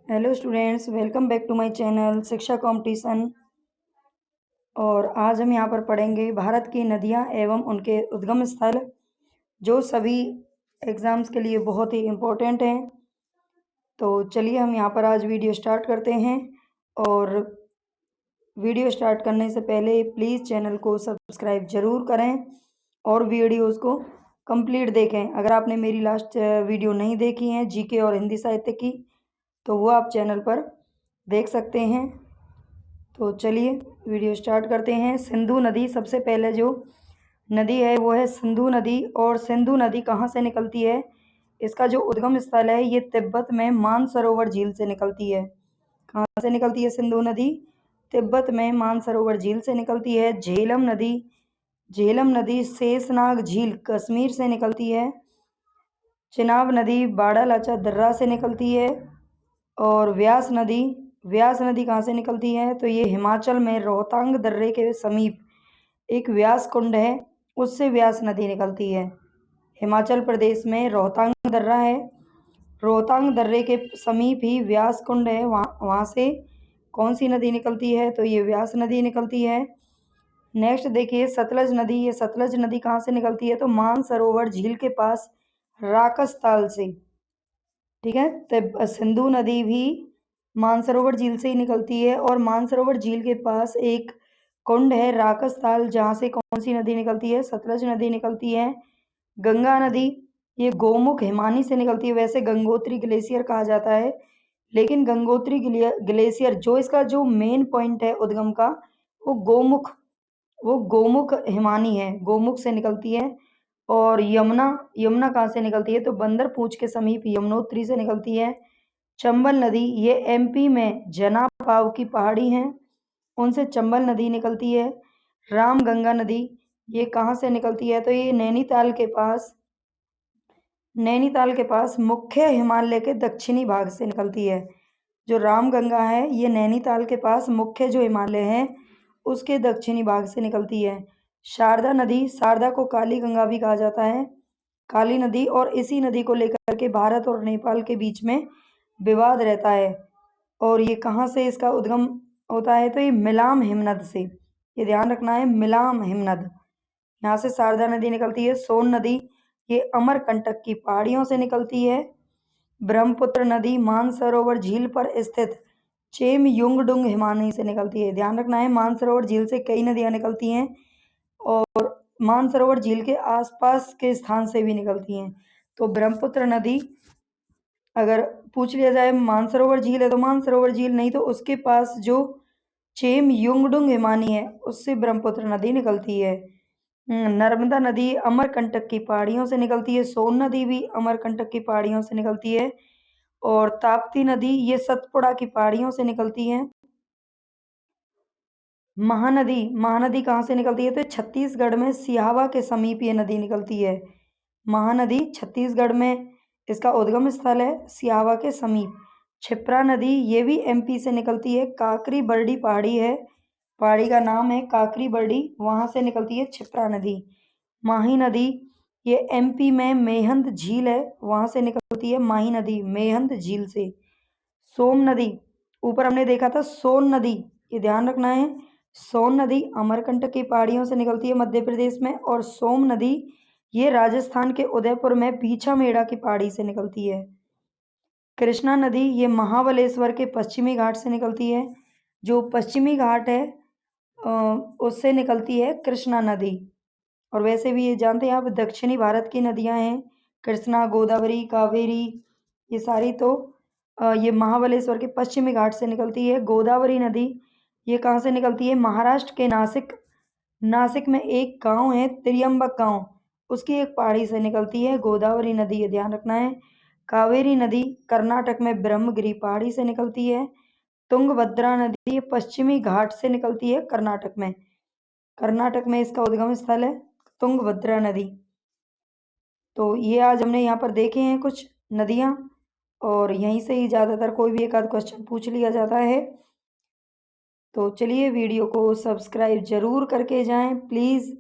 Hello students, welcome back to my channel Shiksha competition. और आज हम यहाँ पर पढ़ेंगे भारत की नदियाँ एवं उनके उद्गम स्थल, जो सभी एग्ज़ाम्स के लिए बहुत ही इम्पोर्टेंट हैं। तो चलिए हम यहाँ पर आज वीडियो स्टार्ट करते हैं। और वीडियो स्टार्ट करने से पहले प्लीज़ चैनल को सब्सक्राइब ज़रूर करें और वीडियोज़ को कंप्लीट देखें। अगर आपने मेरी लास्ट वीडियो नहीं देखी है जीके और हिंदी साहित्य की, तो वो आप चैनल पर देख सकते हैं। तो चलिए वीडियो स्टार्ट करते हैं। सिंधु नदी, सबसे पहले जो नदी है वो है सिंधु नदी। और सिंधु नदी कहाँ से निकलती है? इसका जो उद्गम स्थल है ये तिब्बत में मानसरोवर झील से निकलती है। कहाँ से निकलती है सिंधु नदी? तिब्बत में मानसरोवर झील से निकलती है। झेलम नदी, झेलम नदी शेषनाग झील कश्मीर से निकलती है। चिनाब नदी बाड़ालाचा दर्रा से निकलती है। और व्यास नदी, व्यास नदी कहाँ से निकलती है? तो ये हिमाचल में रोहतांग दर्रे के समीप एक व्यास कुंड है, उससे व्यास नदी निकलती है। हिमाचल प्रदेश में रोहतांग दर्रा है, रोहतांग दर्रे के समीप ही व्यास कुंड है। वहाँ से कौन सी नदी निकलती है? तो ये व्यास नदी निकलती है। नेक्स्ट देखिए सतलज नदी। ये सतलज नदी कहाँ से निकलती है? तो मानसरोवर झील के पास राकसताल से। ठीक है, तो सिंधु नदी भी मानसरोवर झील से ही निकलती है। और मानसरोवर झील के पास एक कुंड है राकसताल, जहाँ से कौन सी नदी निकलती है? सतलज नदी निकलती है। गंगा नदी ये गोमुख हिमानी से निकलती है। वैसे गंगोत्री ग्लेशियर कहा जाता है, लेकिन गंगोत्री ग्लेशियर जो इसका जो मेन पॉइंट है उद्गम का, वो गोमुख हिमानी है, गोमुख से निकलती है। और यमुना, यमुना कहाँ से निकलती है? तो बंदरपूंछ के समीप यमुनोत्री से निकलती है। चंबल नदी ये एमपी में जनापाव की पहाड़ी हैं, उनसे चंबल नदी निकलती है। रामगंगा नदी ये कहाँ से निकलती है? तो ये नैनीताल के पास मुख्य हिमालय के दक्षिणी भाग से निकलती है। जो रामगंगा है ये नैनीताल के पास मुख्य जो हिमालय है उसके दक्षिणी भाग से निकलती है। शारदा नदी, शारदा को काली गंगा भी कहा जाता है, काली नदी। और इसी नदी को लेकर के भारत और नेपाल के बीच में विवाद रहता है। और ये कहाँ से इसका उद्गम होता है? तो ये मिलाम हिमनद से, ये ध्यान रखना है, मिलाम हिमनद, यहाँ से शारदा नदी निकलती है। सोन नदी ये अमरकंटक की पहाड़ियों से निकलती है। ब्रह्मपुत्र नदी मानसरोवर झील पर स्थित चेम युंगडुंग हिमानी से निकलती है। ध्यान रखना है, मानसरोवर झील से कई नदियां निकलती हैं और मानसरोवर झील के आसपास के स्थान से भी निकलती हैं। तो ब्रह्मपुत्र नदी, अगर पूछ लिया जाए मानसरोवर झील है तो मानसरोवर झील, नहीं तो उसके पास जो चेम युंगडुंग हिमानी है उससे ब्रह्मपुत्र नदी निकलती है। नर्मदा नदी अमरकंटक की पहाड़ियों से निकलती है। सोन नदी भी अमरकंटक की पहाड़ियों से निकलती है। और ताप्ती नदी ये सतपुड़ा की पहाड़ियों से निकलती है। महानदी, महानदी कहाँ से निकलती है? तो छत्तीसगढ़ में सिहावा के समीप ये नदी निकलती है। महानदी छत्तीसगढ़ में इसका उद्गम स्थल है, सिहावा के समीप। क्षिप्रा नदी ये भी एमपी से निकलती है, काकरी बरडी पहाड़ी है, पहाड़ी का नाम है काकरी बरडी, वहां से निकलती है क्षिप्रा नदी। माही नदी ये एमपी में मेहंद झील है, वहां से निकलती है माही नदी, मेहंद झील से। सोम नदी, ऊपर हमने देखा था सोन नदी, ये ध्यान रखना है, सोन नदी अमरकंटक की पहाड़ियों से निकलती है मध्य प्रदेश में। और सोम नदी ये राजस्थान के उदयपुर में पीछामेड़ा की पहाड़ी से निकलती है। कृष्णा नदी ये महाबलेश्वर के पश्चिमी घाट से निकलती है, जो पश्चिमी घाट है उससे निकलती है कृष्णा नदी। और वैसे भी ये जानते हैं आप, दक्षिणी भारत की नदियां हैं कृष्णा, गोदावरी, कावेरी, ये सारी तो ये महाबलेश्वर के पश्चिमी घाट से निकलती है। गोदावरी नदी ये कहाँ से निकलती है? महाराष्ट्र के नासिक में एक गांव है त्रियंबक गांव, उसकी एक पहाड़ी से निकलती है गोदावरी नदी, ये ध्यान रखना है। कावेरी नदी कर्नाटक में ब्रह्मगिरी पहाड़ी से निकलती है। तुंगभद्रा नदी पश्चिमी घाट से निकलती है कर्नाटक में इसका उद्गम स्थल है तुंगभद्रा नदी। तो ये आज हमने यहाँ पर देखे हैं कुछ नदियाँ, और यहीं से ही ज़्यादातर कोई भी एक आध क्वेश्चन पूछ लिया जाता है। तो चलिए वीडियो को सब्सक्राइब जरूर करके जाएं प्लीज़।